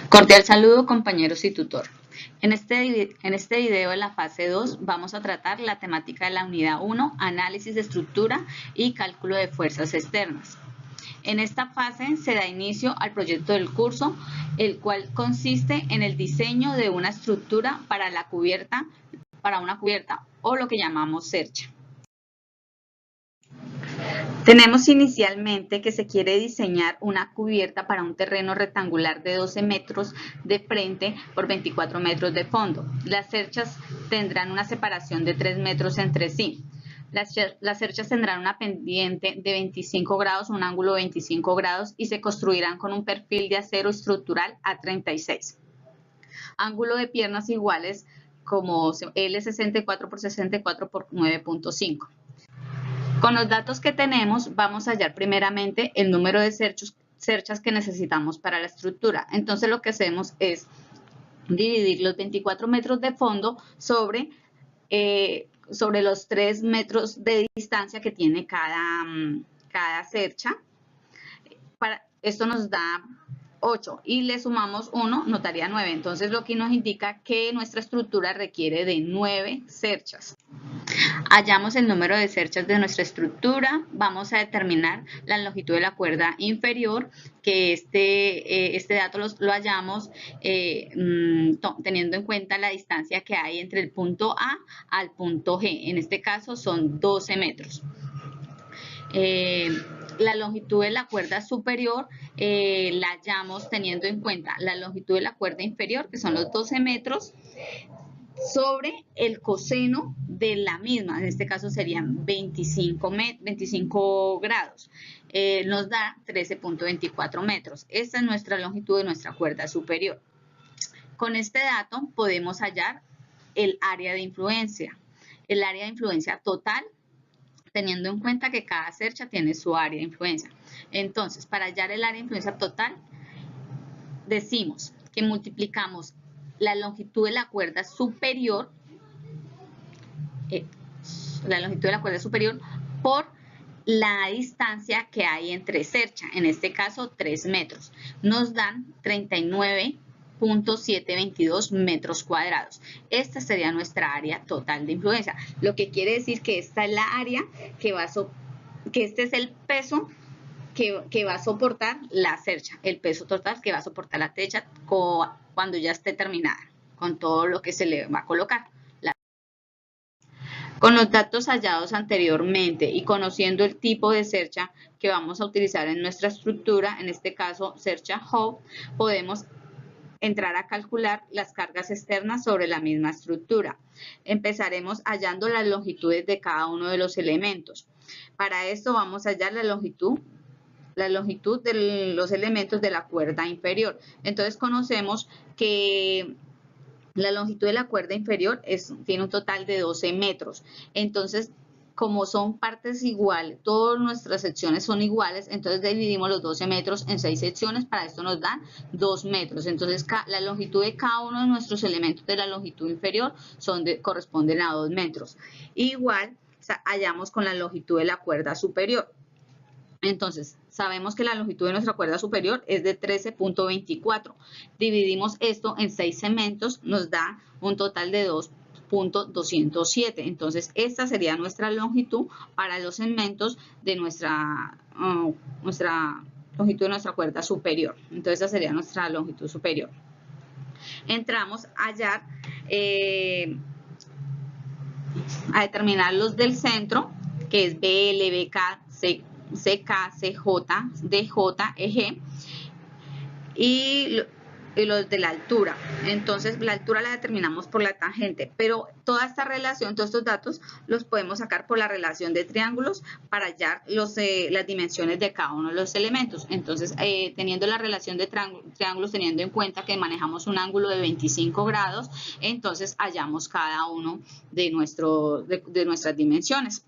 Cordial saludo, compañeros y tutor. En este video, en la fase 2, vamos a tratar la temática de la unidad 1, análisis de estructura y cálculo de fuerzas externas. En esta fase se da inicio al proyecto del curso, el cual consiste en el diseño de una estructura para una cubierta o lo que llamamos cercha. Tenemos inicialmente que se quiere diseñar una cubierta para un terreno rectangular de 12 metros de frente por 24 metros de fondo. Las cerchas tendrán una separación de 3 metros entre sí. Las cerchas tendrán una pendiente de 25 grados, un ángulo de 25 grados y se construirán con un perfil de acero estructural A36. Ángulo de piernas iguales como L64 por 64 por 9.5. Con los datos que tenemos, vamos a hallar primeramente el número de cerchas que necesitamos para la estructura. Entonces, lo que hacemos es dividir los 24 metros de fondo sobre los 3 metros de distancia que tiene cada cercha. Esto nos da 8 y le sumamos 1, nos daría 9. Entonces, lo que nos indica que nuestra estructura requiere de 9 cerchas. Hallamos el número de cerchas de nuestra estructura, vamos a determinar la longitud de la cuerda inferior, que este dato lo hallamos teniendo en cuenta la distancia que hay entre el punto A al punto G, en este caso son 12 metros. La longitud de la cuerda superior la hallamos teniendo en cuenta la longitud de la cuerda inferior, que son los 12 metros, sobre el coseno de la misma, en este caso serían 25 grados, nos da 13.24 metros. Esta es nuestra longitud de nuestra cuerda superior. Con este dato podemos hallar el área de influencia. El área de influencia total, teniendo en cuenta que cada cercha tiene su área de influencia. Entonces, para hallar el área de influencia total, decimos que multiplicamos la longitud de la cuerda superior, por la distancia que hay entre cercha, en este caso 3 metros. Nos dan 39.722 metros cuadrados. Esta sería nuestra área total de influencia, lo que quiere decir que esta es la área que este es el peso que va a soportar la cercha, el peso total que va a soportar la cercha cuando ya esté terminada, con todo lo que se le va a colocar. Con los datos hallados anteriormente y conociendo el tipo de cercha que vamos a utilizar en nuestra estructura, en este caso cercha Howe, podemos entrar a calcular las cargas externas sobre la misma estructura. Empezaremos hallando las longitudes de cada uno de los elementos. Para esto vamos a hallar la longitud de los elementos de la cuerda inferior. Entonces conocemos que la longitud de la cuerda inferior tiene un total de 12 metros. Entonces, como son partes iguales, todas nuestras secciones son iguales, entonces dividimos los 12 metros en 6 secciones, para esto nos dan 2 metros. Entonces, la longitud de cada uno de nuestros elementos de la longitud inferior corresponden a 2 metros. Igual, hallamos con la longitud de la cuerda superior. Entonces, sabemos que la longitud de nuestra cuerda superior es de 13.24. Dividimos esto en 6 segmentos, nos da un total de 2.207. Entonces, esta sería nuestra longitud para los segmentos de nuestra longitud de nuestra cuerda superior. Entonces, esa sería nuestra longitud superior. Entramos a hallar, a determinar los del centro, que es BL, BK, CK, CJ, DJ, EG, y los de la altura. Entonces, la altura la determinamos por la tangente, pero toda esta relación, todos estos datos los podemos sacar por la relación de triángulos para hallar las dimensiones de cada uno de los elementos. Entonces, teniendo la relación de triángulos, teniendo en cuenta que manejamos un ángulo de 25 grados, entonces hallamos cada uno de nuestras dimensiones.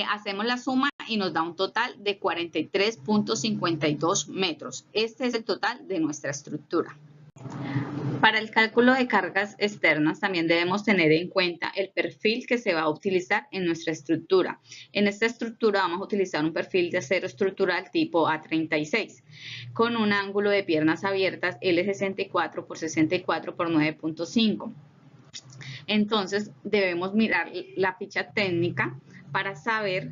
Hacemos la suma y nos da un total de 43.52 metros. Este es el total de nuestra estructura. Para el cálculo de cargas externas también debemos tener en cuenta el perfil que se va a utilizar en nuestra estructura. En esta estructura vamos a utilizar un perfil de acero estructural tipo A36 con un ángulo de piernas abiertas L64 por 64 por 9.5. Entonces debemos mirar la ficha técnica para saber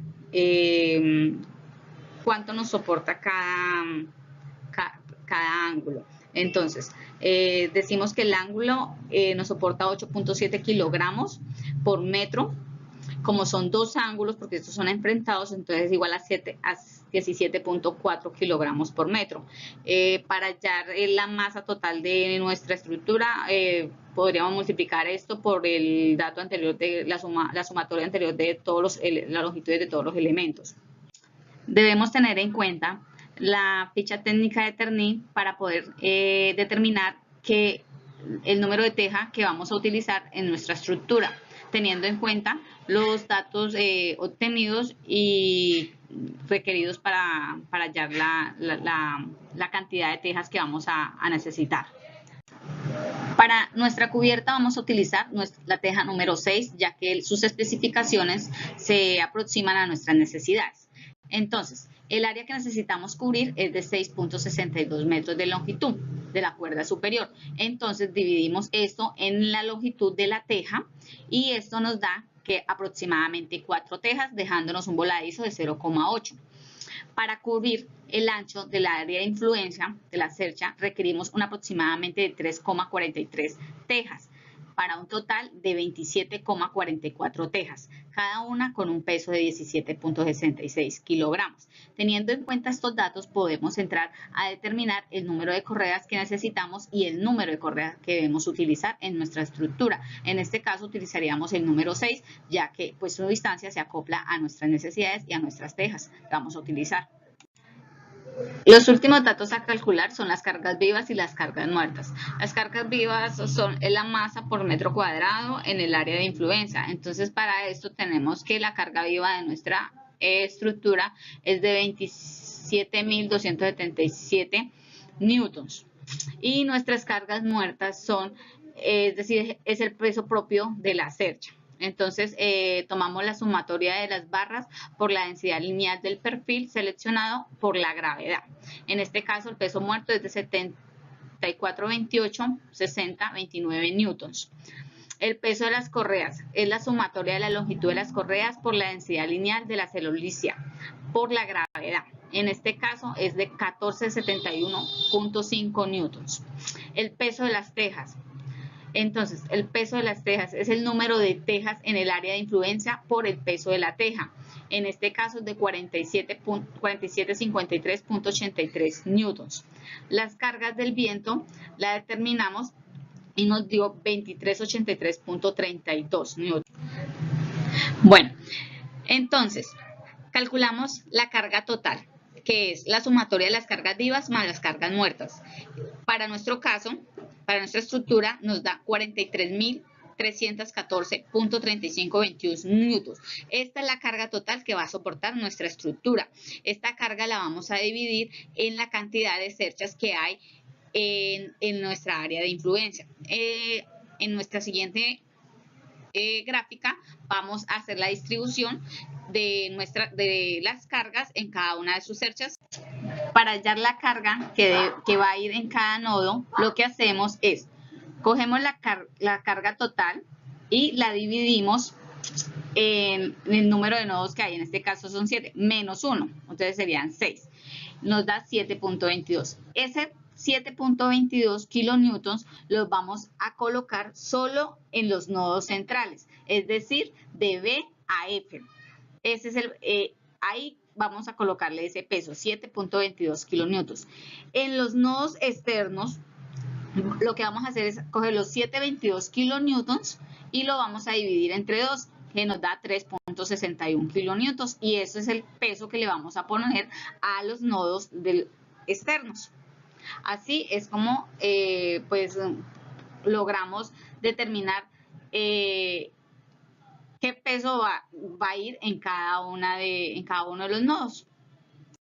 cuánto nos soporta cada ángulo. Entonces, decimos que el ángulo nos soporta 8.7 kilogramos por metro. Como son dos ángulos, porque estos son enfrentados, entonces es igual a 17.4 kilogramos por metro. Para hallar la masa total de nuestra estructura, podríamos multiplicar esto por el dato anterior de la sumatoria anterior de las longitudes de todos los elementos. Debemos tener en cuenta la ficha técnica de Ternit para poder determinar el número de teja que vamos a utilizar en nuestra estructura, teniendo en cuenta los datos obtenidos y requeridos para hallar la cantidad de tejas que vamos a necesitar. Para nuestra cubierta vamos a utilizar la teja número 6, ya que sus especificaciones se aproximan a nuestras necesidades. Entonces, el área que necesitamos cubrir es de 6.62 metros de longitud de la cuerda superior. Entonces, dividimos esto en la longitud de la teja y esto nos da que aproximadamente 4 tejas, dejándonos un voladizo de 0,8. Para cubrir el ancho del área de influencia de la cercha, requerimos aproximadamente de 3,43 tejas, para un total de 27,44 tejas, cada una con un peso de 17.66 kilogramos. Teniendo en cuenta estos datos, podemos entrar a determinar el número de correas que necesitamos y el número de correas que debemos utilizar en nuestra estructura. En este caso, utilizaríamos el número 6, ya que pues, su distancia se acopla a nuestras necesidades y a nuestras tejas que vamos a utilizar. Los últimos datos a calcular son las cargas vivas y las cargas muertas. Las cargas vivas son la masa por metro cuadrado en el área de influencia. Entonces, para esto tenemos que la carga viva de nuestra estructura es de 27.277 newtons. Y nuestras cargas muertas son, es decir, es el peso propio de la cercha. Entonces, tomamos la sumatoria de las barras por la densidad lineal del perfil seleccionado por la gravedad. En este caso, el peso muerto es de 74,28, 60, 29 newtons. El peso de las correas es la sumatoria de la longitud de las correas por la densidad lineal de la celulísea por la gravedad. En este caso es de 1471,5 newtons. El peso de las tejas. Entonces, el peso de las tejas es el número de tejas en el área de influencia por el peso de la teja. En este caso es de 4753,83 newtons. Las cargas del viento la determinamos y nos dio 2383,32 newtons. Bueno, entonces, calculamos la carga total, que es la sumatoria de las cargas vivas más las cargas muertas. Para nuestro caso, para nuestra estructura, nos da 43.314,3521 newtons. Esta es la carga total que va a soportar nuestra estructura. Esta carga la vamos a dividir en la cantidad de cerchas que hay en nuestra área de influencia. En nuestra siguiente gráfica vamos a hacer la distribución de las cargas en cada una de sus cerchas. Para hallar la carga que va a ir en cada nodo, lo que hacemos es, cogemos la carga total y la dividimos en el número de nodos que hay. En este caso son 7, menos 1, entonces serían 6. Nos da 7.22. Ese 7.22 kilonewtons los vamos a colocar solo en los nodos centrales, es decir, de B a F. Ese es ahí vamos a colocarle ese peso, 7.22 kilonewtons. En los nodos externos, lo que vamos a hacer es coger los 7.22 kilonewtons y lo vamos a dividir entre 2, que nos da 3.61 kilonewtons, y eso es el peso que le vamos a poner a los nodos externos. Así es como pues logramos determinar qué peso va a ir en cada uno de los nodos.